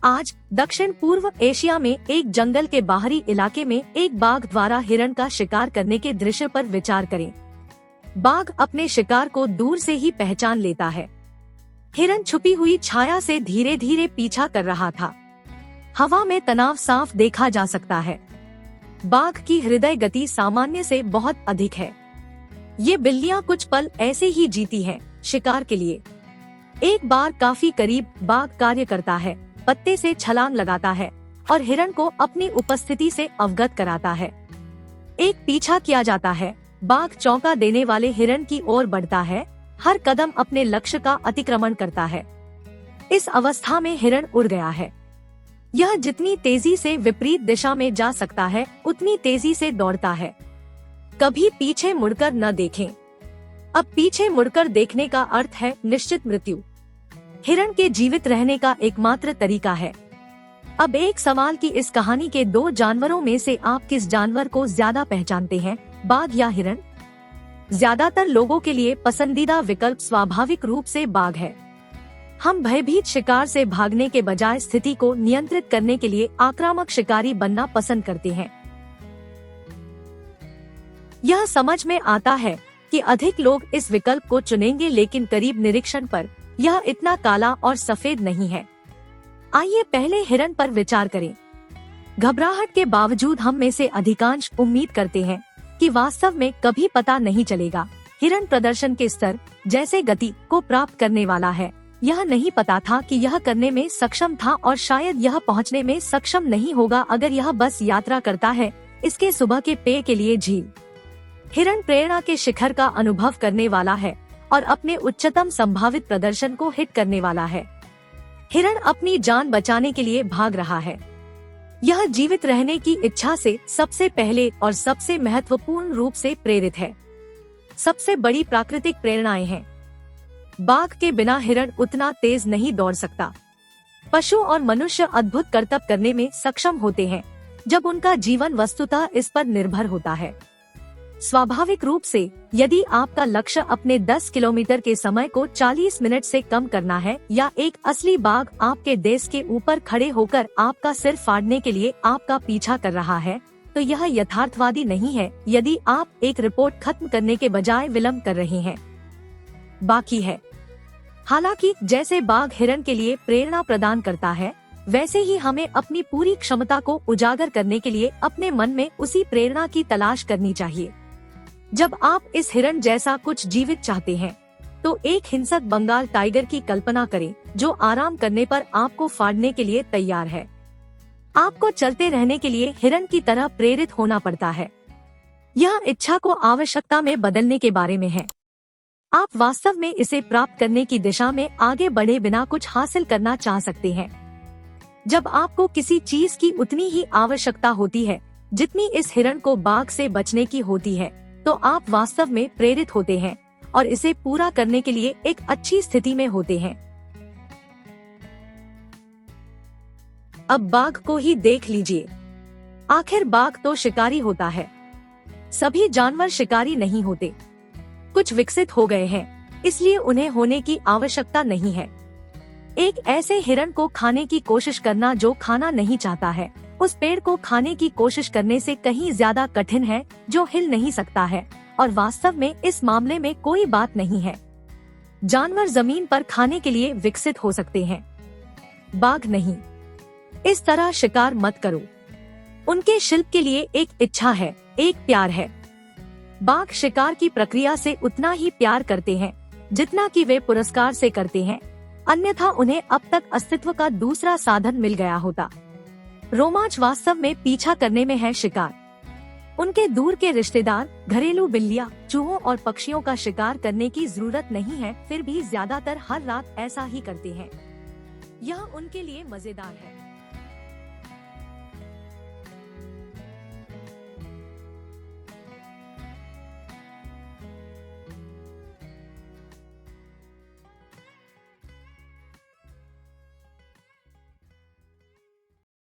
आज दक्षिण पूर्व एशिया में एक जंगल के बाहरी इलाके में एक बाघ द्वारा हिरण का शिकार करने के दृश्य पर विचार करें। बाघ अपने शिकार को दूर से ही पहचान लेता है। हिरण छुपी हुई छाया से धीरे धीरे पीछा कर रहा था। हवा में तनाव साफ देखा जा सकता है। बाघ की हृदय गति सामान्य से बहुत अधिक है। ये बिल्लियां कुछ पल ऐसे ही जीती हैं, शिकार के लिए। एक बार काफी करीब बाघ कार्य करता है, पत्ते से छलांग लगाता है और हिरण को अपनी उपस्थिति से अवगत कराता है। एक पीछा किया जाता है। बाघ चौंका देने वाले हिरण की ओर बढ़ता है, हर कदम अपने लक्ष्य का अतिक्रमण करता है। इस अवस्था में हिरण उड़ गया है। यह जितनी तेजी से विपरीत दिशा में जा सकता है, उतनी तेजी से दौड़ता है। कभी पीछे मुड़कर न देखें। अब पीछे मुड़कर देखने का अर्थ है निश्चित मृत्यु। हिरण के जीवित रहने का एकमात्र तरीका है। अब एक सवाल कि इस कहानी के दो जानवरों में से आप किस जानवर को ज्यादा पहचानते हैं, बाघ या हिरण? ज्यादातर लोगों के लिए पसंदीदा विकल्प स्वाभाविक रूप से बाघ है। हम भयभीत शिकार से भागने के बजाय स्थिति को नियंत्रित करने के लिए आक्रामक शिकारी बनना पसंद करते हैं। यह समझ में आता है कि अधिक लोग इस विकल्प को चुनेंगे, लेकिन करीब निरीक्षण पर यह इतना काला और सफेद नहीं है। आइए पहले हिरण पर विचार करें। घबराहट के बावजूद हम में से अधिकांश उम्मीद करते हैं कि वास्तव में कभी पता नहीं चलेगा। हिरण प्रदर्शन के स्तर जैसे गति को प्राप्त करने वाला है। यह नहीं पता था कि यह करने में सक्षम था और शायद यह पहुंचने में सक्षम नहीं होगा अगर यह बस यात्रा करता है, इसके सुबह के पेय के लिए झील। हिरण प्रेरणा के शिखर का अनुभव करने वाला है और अपने उच्चतम संभावित प्रदर्शन को हिट करने वाला है। हिरण अपनी जान बचाने के लिए भाग रहा है। यह जीवित रहने की इच्छा से सबसे पहले और सबसे महत्वपूर्ण रूप से प्रेरित है। सबसे बड़ी प्राकृतिक प्रेरणाएं हैं। बाघ के बिना हिरण उतना तेज नहीं दौड़ सकता। पशु और मनुष्य अद्भुत करतब करने में सक्षम होते हैं जब उनका जीवन वस्तुतः इस पर निर्भर होता है। स्वाभाविक रूप से यदि आपका लक्ष्य अपने 10 किलोमीटर के समय को 40 मिनट से कम करना है या एक असली बाघ आपके देश के ऊपर खड़े होकर आपका सिर फाड़ने के लिए आपका पीछा कर रहा है, तो यह यथार्थवादी नहीं है यदि आप एक रिपोर्ट खत्म करने के बजाय विलंब कर रहे हैं। बाकी है। हालांकि जैसे बाघ हिरण के लिए प्रेरणा प्रदान करता है, वैसे ही हमें अपनी पूरी क्षमता को उजागर करने के लिए अपने मन में उसी प्रेरणा की तलाश करनी चाहिए। जब आप इस हिरण जैसा कुछ जीवित चाहते हैं, तो एक हिंसक बंगाल टाइगर की कल्पना करें जो आराम करने पर आपको फाड़ने के लिए तैयार है। आपको चलते रहने के लिए हिरण की तरह प्रेरित होना पड़ता है। यह इच्छा को आवश्यकता में बदलने के बारे में है। आप वास्तव में इसे प्राप्त करने की दिशा में आगे बढ़े बिना कुछ हासिल करना चाह सकते हैं। जब आपको किसी चीज की उतनी ही आवश्यकता होती है जितनी इस हिरण को बाघ से बचने की होती है, तो आप वास्तव में प्रेरित होते हैं और इसे पूरा करने के लिए एक अच्छी स्थिति में होते हैं। अब बाघ को ही देख लीजिए। आखिर बाघ तो शिकारी होता है। सभी जानवर शिकारी नहीं होते। कुछ विकसित हो गए हैं, इसलिए उन्हें होने की आवश्यकता नहीं है। एक ऐसे हिरण को खाने की कोशिश करना जो खाना नहीं चाहता है, उस पेड़ को खाने की कोशिश करने से कहीं ज्यादा कठिन है जो हिल नहीं सकता है, और वास्तव में इस मामले में कोई बात नहीं है। जानवर जमीन पर खाने के लिए विकसित हो सकते हैं, बाघ नहीं। इस तरह शिकार मत करो। उनके शिल्प के लिए एक इच्छा है, एक प्यार है। बाघ शिकार की प्रक्रिया से उतना ही प्यार करते हैं जितना कि वे पुरस्कार से करते हैं, अन्यथा उन्हें अब तक अस्तित्व का दूसरा साधन मिल गया होता। रोमांच वास्तव में पीछा करने में है शिकार। उनके दूर के रिश्तेदार घरेलू बिल्लियां, चूहों और पक्षियों का शिकार करने की जरूरत नहीं है, फिर भी ज्यादातर हर रात ऐसा ही करते हैं। यह उनके लिए मजेदार है।